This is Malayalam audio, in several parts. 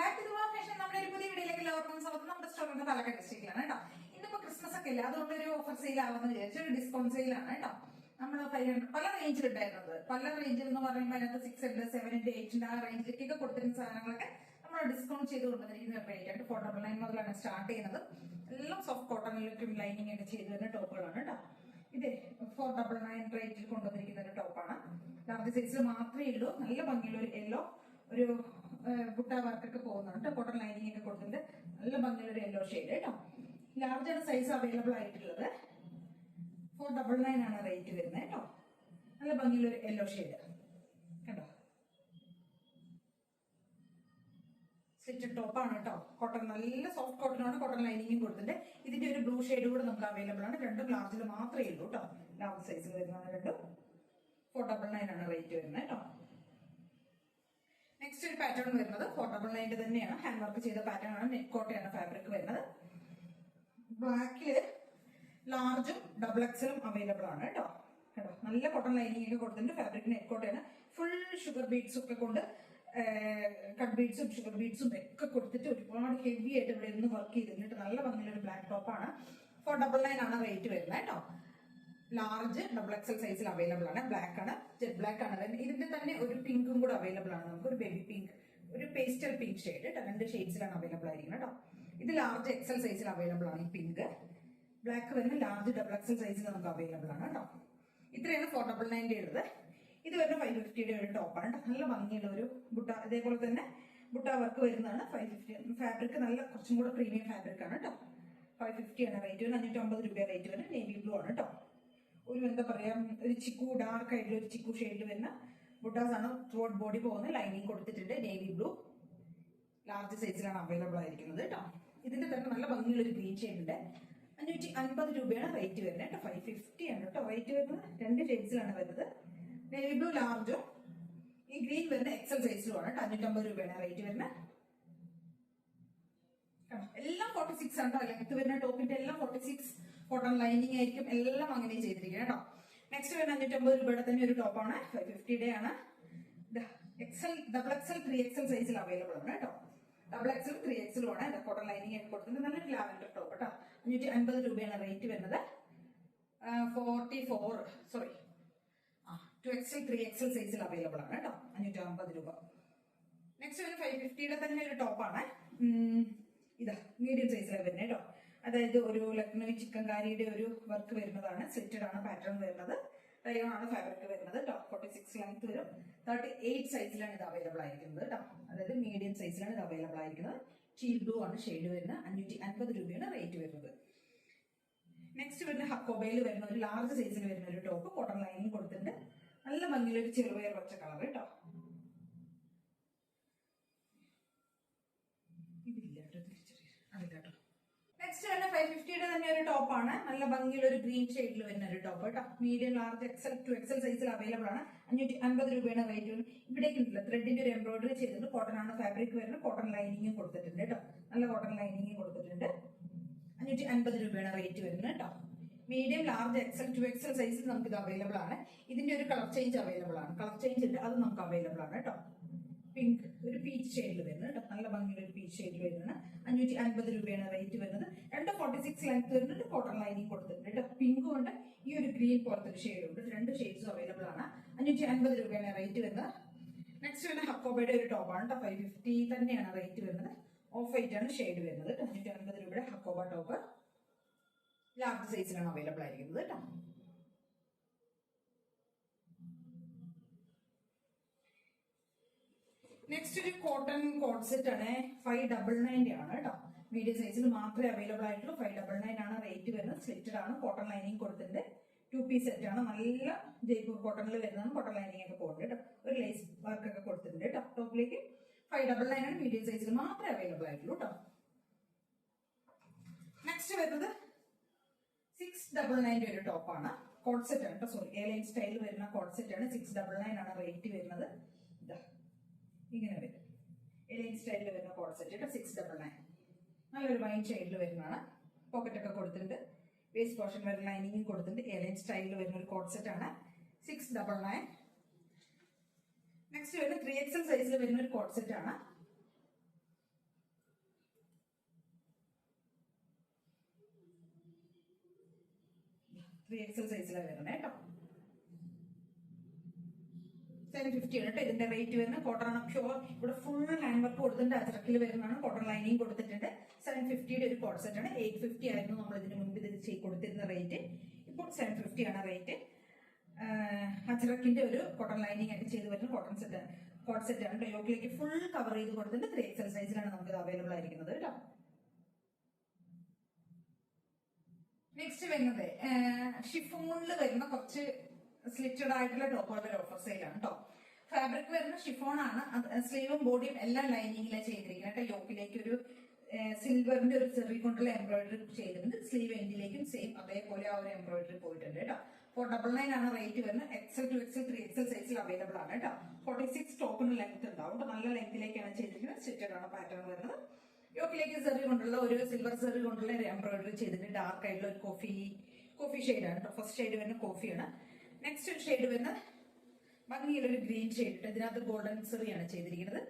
ബാക്ക് ടു ഫാഷൻ നമ്മുടെ ഒരു പുതിയ വീഡിയോയിലേക്ക് എല്ലാവർക്കും സ്വാഗതം. നമ്മുടെ സ്റ്റോറിന്റെ പാലക്കാട് ഡിസ്ട്രിക്റ്റിലാണ് കേട്ടോ. ഇന്നിപ്പോ ക്രിസ്മസ് ഒക്കെ ഇല്ല, അതുകൊണ്ട് ഒരു ഓഫർ സെയിൽ ആവാന്ന് വിചാരിച്ചു. ഒരു ഡിസ്കൗണ്ട് സെയിലാണ് കേട്ടോ. നമ്മൾ 500 പല റേഞ്ചിലുണ്ടായിരുന്നത്, പല റേഞ്ചിൽ എന്ന് പറയുമ്പോൾ അതിനകത്ത് 600, 700, 800 ആ റേഞ്ചിലേക്കൊക്കെ കൊടുത്തിരുന്ന സാധനങ്ങളൊക്കെ നമ്മൾ ഡിസ്കൗണ്ട് ചെയ്ത് കൊണ്ടുവന്നിരിക്കുന്ന റേറ്റ് ആയിട്ട് 499 മുതലാണ് സ്റ്റാർട്ട് ചെയ്യുന്നത്. എല്ലാം സോഫ്റ്റ് കോട്ടണിലേക്കും ലൈനിങ് ഒക്കെ ചെയ്ത് വരുന്ന ടോപ്പുകളാണ് കേട്ടോ. ഇത് 499 റേറ്റിൽ കൊണ്ടുവന്നിരിക്കുന്ന ഒരു ടോപ്പാണ്. ലാർജ് സൈസിൽ മാത്രമേ ഉള്ളൂ. നല്ല ഭംഗിയുള്ള ഒരു യെല്ലോ, ഒരു ബുട്ട വർക്കൊക്കെ പോകുന്നുണ്ട്. കോട്ടൺ ലൈനിങ് ഒക്കെ കൊടുത്തിട്ട് നല്ല ഭംഗിയുള്ള ഒരു യെല്ലോ ഷെയ്ഡ് കേട്ടോ. ലാർജാണ് സൈസ് അവൈലബിൾ ആയിട്ടുള്ളത്. 499 ആണ് റേറ്റ് വരുന്നത് കേട്ടോ. നല്ല ഭംഗിയുള്ള ഒരു യെല്ലോ ഷെയ്ഡ് കേട്ടോ. സ്റ്റിച്ചഡ് ടോപ്പാണ് കേട്ടോ. കോട്ടൺ നല്ല സോഫ്റ്റ് കോട്ടൺ ആണ്. കോട്ടൺ ലൈനിങ്ങും കൊടുത്തിട്ട് ഇതിന്റെ ഒരു ബ്ലൂ ഷെയ്ഡ് കൂടെ നമുക്ക് അവൈലബിൾ ആണ്. രണ്ടും ലാർജിൽ മാത്രമേ ഉള്ളൂ കേട്ടോ. ലാർജ് സൈസിൽ വരുന്നതാണ് രണ്ടും. 499 ആണ് റേറ്റ് വരുന്നത് കേട്ടോ. നെക്സ്റ്റ് ഒരു പാറ്റേൺ വരുന്നത് 499 തന്നെയാണ്. ഹാൻഡ് വർക്ക് ചെയ്ത പാറ്റേൺ ആണ്. നെറ്റ് കോട്ടയാണ് ഫാബ്രിക് വരുന്നത്. ബ്ലാക്കില് ലാർജും ഡബിൾ എക്സലും അവൈലബിൾ ആണ് കേട്ടോ. കേട്ടോ, നല്ല കോട്ടൺ ലൈനിങ് ഒക്കെ കൊടുത്തിട്ടുണ്ട്. ഫാബ്രിക് നെറ്റ് കോട്ടയാണ്. ഫുൾ ഷുഗർ ബീഡ്സും ഒക്കെ കൊണ്ട് കട്ട് ബീഡ്സും ഷുഗർ ബീഡ്സും ഒക്കെ കൊടുത്തിട്ട് ഒരുപാട് ഹെവി ആയിട്ട് ഇവിടെ നിന്ന് വർക്ക് ചെയ്തിട്ട് നല്ല ഭംഗിയുള്ള ഒരു ബ്ലാക്ക് ടോപ്പാണ്. 499 ആണ് റേറ്റ് വരുന്നത് കേട്ടോ. ലാർജ് ഡബിൾ എക്സൽ സൈസിൽ അവൈലബിൾ ആണ്. ബ്ലാക്ക് ആണ്, ജെറ്റ് ബ്ലാക്ക് ആണ്. ഇതിന്റെ തന്നെ ഒരു പിങ്കും കൂടെ അവൈലബിൾ ആണ്. നമുക്ക് ഒരു ബേബി പിങ്ക്, ഒരു പേസ്റ്റൽ പിങ്ക് ഷെയ്ഡ് കേട്ടോ. രണ്ട് ഷെയ്ഡ്സിലാണ് അവൈലബിൾ ആയിരിക്കുന്നത് കേട്ടോ. ഇത് ലാർജ് എക്സൽ സൈസിൽ അവൈലബിൾ ആണ്. ഈ പിങ്ക് ബ്ലാക്ക് വരുന്ന ലാർജ് ഡബിൾ എക്സൽ സൈസിൽ നമുക്ക് അവൈലബിൾ ആണ് കേട്ടോ. ഇത്രയാണ് 499 ഉള്ളത്. ഇത് വരുന്ന 550 ഒരു ടോപ്പാണ് കേട്ടോ. നല്ല ഭംഗിയുള്ള ഒരു ബുട്ട, ഇതേപോലെ തന്നെ ബുട്ട വർക്ക് വരുന്നതാണ്. 550 ഫാബ്രിക് നല്ല കുറച്ചും കൂടെ പ്രീമിയം ഫാബ്രിക് ആണ് കേട്ടോ. 550 ആണ് റേറ്റ് വരുന്നത്. 550 രൂപ റേറ്റ് വരുന്നത്. നേവി ബ്ലൂ ആണ് കേട്ടോ. ഒരു എന്താ പറയാ, ഒരു ചിക്കു ഡാർക്ക് ആയിട്ടുള്ള ഒരു ചിക്കു ഷെയ്ഡിൽ വരുന്ന ബുട്ടാസ് ആണ്. ത്രൂ ഔട്ട് ബോഡി പോകുന്ന ലൈനിങ് കൊടുത്തിട്ടുണ്ട്. നേവി ബ്ലൂ ലാർജ് സൈസിലാണ് അവൈലബിൾ ആയിരിക്കുന്നത് കേട്ടോ. ഇതിന്റെ തന്നെ നല്ല ഭംഗിയുള്ള ഒരു ഗ്രീൻ ഷെയ്ഡ് ഉണ്ട്. 550 രൂപയാണ് റേറ്റ് വരുന്നത് കേട്ടോ. 550 ആണ് കേട്ടോ റേറ്റ് വരുന്നത്. രണ്ട് ഷെയ്ഡ്സിലാണ് വരുന്നത്. നേവി ബ്ലൂ ലാർജും ഈ ഗ്രീൻ വരുന്ന എക്സൽ സൈസിലുമാണ് കേട്ടോ. 550 രൂപയാണ് റേറ്റ് വരുന്നത്. എല്ലാം 46 ആണ്. ലെങ്ത് വരുന്ന ടോപ്പിന്റെ എല്ലാം 46 കോട്ടൺ ലൈനിങ് ആയിരിക്കും. എല്ലാം അങ്ങനെ ചെയ്തിരിക്കുന്നത് കേട്ടോ. നെക്സ്റ്റ് വരുന്ന 550 രൂപയുടെ തന്നെ ഒരു ടോപ്പാണ്. 550 ആണ്. എക്സൽ, ഡബിൾ എക്സൽ, 3XL സൈസിൽ അവൈലബിൾ ആണ് കേട്ടോ. ഡബിൾ എക്സൽ, 3XL ആണ്. കോട്ടൺ ലൈനിങ് ആയിട്ട് കൊടുത്തിട്ട് നല്ലൊരു ലാവൻഡർ ടോപ്പ് കേട്ടോ. 550 രൂപയാണ് റേറ്റ് വരുന്നത്. 2XL, 3XL സൈസിൽ അവൈലബിൾ ആണ് കേട്ടോ. 550 രൂപ. നെക്സ്റ്റ് വരുന്ന 550യുടെ തന്നെ ഒരു ടോപ്പാണ്. ഇതാ മീഡിയം സൈസിലാണ് വരുന്നത് കേട്ടോ. അതായത് ഒരു ലക്നൗ ചിക്കൻ കാരിയുടെ ഒരു വർക്ക് വരുന്നതാണ്. സ്ലിറ്റഡ് ആണ് പാറ്റേൺ വരുന്നത്. റയോൺ ആണ് ഫാബ്രിക് വരുന്നത് കേട്ടോ. 46 ലെങ്ത് വരും. 38 സൈസിലാണ് ഇത് അവൈലബിൾ ആയിരിക്കുന്നത് കേട്ടോ. അതായത് മീഡിയം സൈസിലാണ് ഇത് അവൈലബിൾ ആയിരിക്കുന്നത്. ടീൽ ബ്ലൂ ആണ് ഷെയ്ഡ് വരുന്നത്. 550 രൂപയാണ് റേറ്റ് വരുന്നത്. നെക്സ്റ്റ് വരുന്ന ഹക്കോബയിൽ വരുന്ന ഒരു ലാർജ് സൈസിൽ വരുന്ന ഒരു ടോപ്പ്. കോട്ടൺ ലൈനിങ് കൊടുത്തിട്ടുണ്ട്. നല്ല ഭംഗിയുള്ള ഒരു ചെറുപയർ പച്ച കളർ കേട്ടോ. നെക്സ്റ്റ് വരുന്ന 550യുടെ തന്നെ ഒരു ടോപ്പാണ്. നല്ല ഭംഗിയുള്ള ഒരു ഗ്രീൻ ഷെയ്ഡിൽ വരുന്ന ഒരു ടോപ്പ് കേട്ടോ. മീഡിയം, ലാർജ്, എക്സൽ, 2XL സൈസിൽ അവൈലബിൾ ആണ്. 550 രൂപയാണ് റേറ്റ് വരുന്നത്. ഇവിടേക്ക് ഉണ്ടല്ലോ ത്രെഡിന്റെ ഒരു എംബ്രോയിഡറി ചെയ്തിട്ടുണ്ട്. കോട്ടൺ ആണ് ഫാബ്രിക് വരുന്നത്. കോട്ടൺ ലൈനിങ്ങും കൊടുത്തിട്ടുണ്ട് കേട്ടോ. നല്ല കോട്ടൺ ലൈനിങ്ങും കൊടുത്തിട്ടുണ്ട്. 550 രൂപയാണ് റേറ്റ് വരുന്നത് കേട്ടോ. മീഡിയം, ലാർജ്, എക്സൽ, 2XL സൈസിൽ നമുക്ക് ഇത് അവൈലബിൾ ആണ്. ഇതിന്റെ ഒരു കളർ ചേഞ്ച് അവൈലബിൾ ആണ്. കളർ ചേഞ്ച് ഉണ്ട്, അത് നമുക്ക് അവൈലബിൾ ആണ് കേട്ടോ. പിങ്ക്, ഒരു പീച്ച് ഷെയ്ഡിൽ വരുന്നത് കേട്ടോ. നല്ല ഭംഗിയുള്ള ഒരു പീച്ച് ഷെയ്ഡിൽ വരുന്നത്. 550 രൂപയാണ് റേറ്റ് വരുന്നത്. 46 ലെങ്ത് വരുന്നുണ്ട്. കോട്ടൺ ലൈനിങ് കൊടുത്തിട്ടുണ്ട് കേട്ടോ. പിങ്കും ഉണ്ട്, ഈ ഒരു ഗ്രീൻ പോലത്തെ ഒരു ഷെയ്ഡും ഉണ്ട്. രണ്ട് ഷെയ്ഡ്സും അവൈലബിൾ ആണ്. 550 രൂപയാണ് റേറ്റ് വരുന്നത്. നെക്സ്റ്റ് വരുന്ന ഹക്കോബയുടെ ഒരു ടോപ്പാണ് കേട്ടോ. 550 തന്നെയാണ് റേറ്റ് വരുന്നത്. ഓഫ് വൈറ്റ് ആണ് ഷെയ്ഡ് വരുന്നത്. 550 രൂപയുടെ ഹക്കോബ ടോപ്പ് ലാർജ് സൈസിലാണ് അവൈലബിൾ ആയിരിക്കുന്നത് കേട്ടോ. നെക്സ്റ്റ് ഒരു കോട്ടൺ കോഡ് സെറ്റ് ആണ്. 599 ആണ് കേട്ടോ. മീഡിയം സൈസിൽ മാത്രമേ അവൈലബിൾ ആയിട്ടുള്ളൂ. 599 ആണ് റേറ്റ് വരുന്നത്. സ്ലിറ്റഡ് ആണ്. കോട്ടൺ ലൈനിങ് കൊടുത്തിട്ടുണ്ട്. 2 പീസ് സെറ്റ് ആണ്. നല്ല ജയ്പൂർ കോട്ടണിൽ വരുന്നതാണ്. കോട്ടൺ ലൈനിങ് ഒക്കെ പോകുന്നുണ്ട് കേട്ടോ. ഒരു ലേസ് വർക്ക് ഒക്കെ കൊടുത്തിട്ടുണ്ട് കേട്ടോ. ടോപ്പിലേക്ക് 599 ആണ്. മീഡിയം സൈസിൽ മാത്രമേ അവൈലബിൾ ആയിട്ടുള്ളൂ കേട്ടോ. നെക്സ്റ്റ് വരുന്നത് 699 ഒരു ടോപ്പാണ്. കോഡ് സെറ്റ് ആണ് കേട്ടോ. സോറി, എയർലൈൻ സ്റ്റൈലിൽ വരുന്ന കോഡ് സെറ്റ് ആണ്. 699 ആണ് റേറ്റ് വരുന്നത്. ഇതാ ഇങ്ങനെ വരും. എലൈൻ സ്റ്റൈലിൽ വരുന്ന കോഡ് സെറ്റ് കേട്ടോ. 699. നല്ലൊരു വൈൻ ഷെയ്ഡിൽ വരുന്നതാണ്. പോക്കറ്റ് ഒക്കെ കൊടുത്തിട്ടുണ്ട്. വേസ്റ്റ് പോർഷൻ വരുന്ന ലൈനിങ്ങും കൊടുത്തിട്ടുണ്ട്. എലൈൻ സ്റ്റൈലിൽ വരുന്ന ഒരു കോഡ് സെറ്റ് ആണ്. 699. നെക്സ്റ്റ് വരുന്ന 3XL സൈസിൽ വരുന്ന ഒരു കോഡ് സെറ്റ് ആണ്. 3XL സൈസിലാണ് വരുന്നത് കേട്ടോ. 750 ആണ് കേട്ടോ ഇതിന്റെ റേറ്റ് വരുന്നത്. കോട്ടൺ ആണ് പ്യൂർ. ഇവിടെ ഫുൾ ഹാൻഡ് വർക്ക് കൊടുത്തിട്ടുണ്ട്. അജറക്കിൽ വരുന്നതാണ്. കോട്ടൺ ലൈനിങ് കൊടുത്തിട്ടുണ്ട്. 750 ഒരു കോഡ് സെറ്റ് ആണ്. 850 ആയിരുന്നു നമ്മൾ ഇതിന് മുൻപ് ഇത് കൊടുത്തിരുന്ന റേറ്റ്. ഇപ്പോൾ 750 ആണ് റേറ്റ്. അജറക്കിന്റെ ഒരു കോട്ടൺ ലൈനിങ് ആയിട്ട് ചെയ്ത് വരുന്ന കോട്ടൺ സെറ്റ് കോഡ് സെറ്റ് ആണ്. യോക്കിലേക്ക് ഫുൾ കവർ ചെയ്ത് കൊടുത്തിട്ട് 3XL സൈസിലാണ് നമുക്ക് ഇത് അവൈലബിൾ ആയിരിക്കുന്നത് കേട്ടോ. നെക്സ്റ്റ് വരുന്നത് ഷിഫോണിൽ വരുന്ന കുറച്ച് സ്ലിറ്റഡ് ആയിട്ടുള്ള ടോപ്പുകളുടെ ഓഫർ സെയിലാണ് കേട്ടോ. ഫാബ്രിക് വരുന്ന ഷിഫോൺ ആണ്. സ്ലീവും ബോഡിയും എല്ലാം ലൈനിങ്ങിലാണ് ചെയ്തിരിക്കുന്നത് കേട്ടോ. യോക്കിലേക്ക് ഒരു സിൽവറിന്റെ ഒരു ചെറി കൊണ്ടുള്ള എംബ്രോയിഡറി ചെയ്തിട്ടുണ്ട്. സ്ലീവ് എൻഡിലേക്കും സെയിം അതേപോലെ ആ ഒരു എംബ്രോയിഡറി പോയിട്ടുണ്ട് കേട്ടോ. 499 ആണ് റേറ്റ് വരുന്നത്. XL 2XL 3XL സൈസിൽ അവൈലബിൾ ആണ് കേട്ടോ. 46 ടോപ്പിന് ലെങ്ത് ഉണ്ടാവും. നല്ല ലെങ്തിലേക്കാണ് ചെയ്തിരിക്കുന്നത്. സ്റ്റിറ്റഡ് ആണ് പാറ്റേൺ വരുന്നത്. യോക്കിലേക്ക് സെറി കൊണ്ടുള്ള ഒരു സിൽവർ സെറി കൊണ്ടുള്ള ഒരു എംബ്രോയിഡറി ചെയ്തിട്ടുണ്ട്. ഡാർക്ക് ആയിട്ടുള്ള ഒരു കോഫി ഷെയ്ഡാണ് കേട്ടോ. ഫസ്റ്റ് ഷെയ്ഡ് വരുന്ന കോഫിയാണ്. നെക്സ്റ്റ് ഒരു ഷെയ്ഡ് വരുന്ന ഭംഗിയിലൊരു ഗ്രീൻ ഷെയ്ഡ് ഇട്ട് ഇതിനകത്ത് ഗോൾഡൻ സെറിയാണ് ചെയ്തിരിക്കുന്നത്.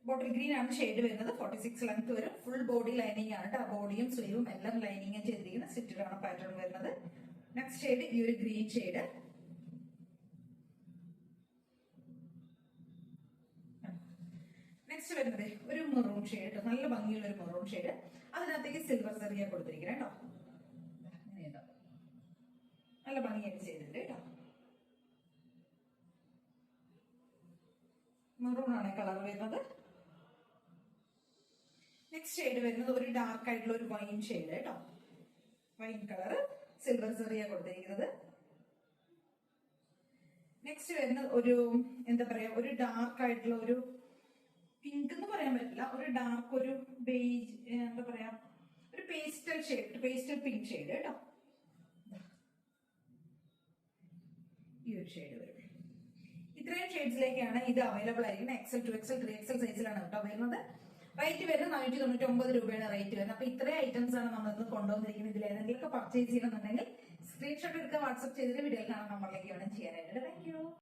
ബോട്ടിൽ ഗ്രീൻ ആണ് ഷെയ്ഡ് വരുന്നത്. 46 ലെങ്ത് വരും. ഫുൾ ബോഡി ലൈനിങ് ആണ് കേട്ടോ. ബോഡിയും സ്ലീവും എല്ലാം ലൈനിങ് ചെയ്തിരിക്കുന്നത്. സ്റ്റിറ്റഡ് ആണ് പാറ്റേൺ വരുന്നത്. നെക്സ്റ്റ് ഷെയ്ഡ് ഈ ഒരു ഗ്രീൻ ഷെയ്ഡ്. നെക്സ്റ്റ് വരുന്നത് ഒരു മെറൂൺ ഷെയ്ഡ്. നല്ല ഭംഗിയുള്ള ഒരു മെറൂൺ ഷെയ്ഡ്. അതിനകത്തേക്ക് സിൽവർ സെറിയ കൊടുത്തിരിക്കുന്നത് കേട്ടോ. നല്ല ഭംഗിയായിട്ട് ചെയ്തിട്ടുണ്ട് കേട്ടോ. മെറൂൺ ആണ് കളർ വരുന്നത്. നെക്സ്റ്റ് ഷെയ്ഡ് വരുന്നത് ഒരു ഡാർക്ക് ആയിട്ടുള്ള ഒരു വൈൻ ഷെയ്ഡ് കേട്ടോ. വൈൻ കളർ സിൽവർ സെറിയ കൊടുത്തിരിക്കുന്നത്. നെക്സ്റ്റ് വരുന്നത് ഒരു എന്താ പറയാ ഒരു ഡാർക്ക് ആയിട്ടുള്ള ഒരു പിങ്ക് എന്ന് പറയാൻ പറ്റില്ല. ഒരു ഡാർക്ക് ഒരു ബേജ് എന്താ പറയാ ഒരു pastel shade pastel pink shade കേട്ടോ. ഈ ഒരു ഷെയ്ഡ് വരും. ഇത്രയും ഷെയ്ഡ്സിലേക്കാണ് ഇത് അവൈലബിൾ ആയിരിക്കുന്നത്. XL 2XL 3XL സൈസിലാണ് കേട്ടോ വരുന്നത്. റേറ്റ് വരുന്നത് 999 രൂപയാണ് റേറ്റ് വരുന്നത്. അപ്പൊ ഇത്രയും ഐറ്റംസ് ആണ് നമ്മൾ ഇന്ന് കൊണ്ടുവന്നിരിക്കുന്നത്. ഇതിൽ ഏതെങ്കിലും പർച്ചേസ് ചെയ്യണമെന്നുണ്ടെങ്കിൽ സ്ക്രീൻഷോട്ട് എടുക്കുക, വാട്സ്ആപ്പ് ചെയ്തിട്ട് വീഡിയോ കാണാൻ നമ്പറിലേക്ക് വേണം ചെയ്യാനായിട്ട്. Thank you.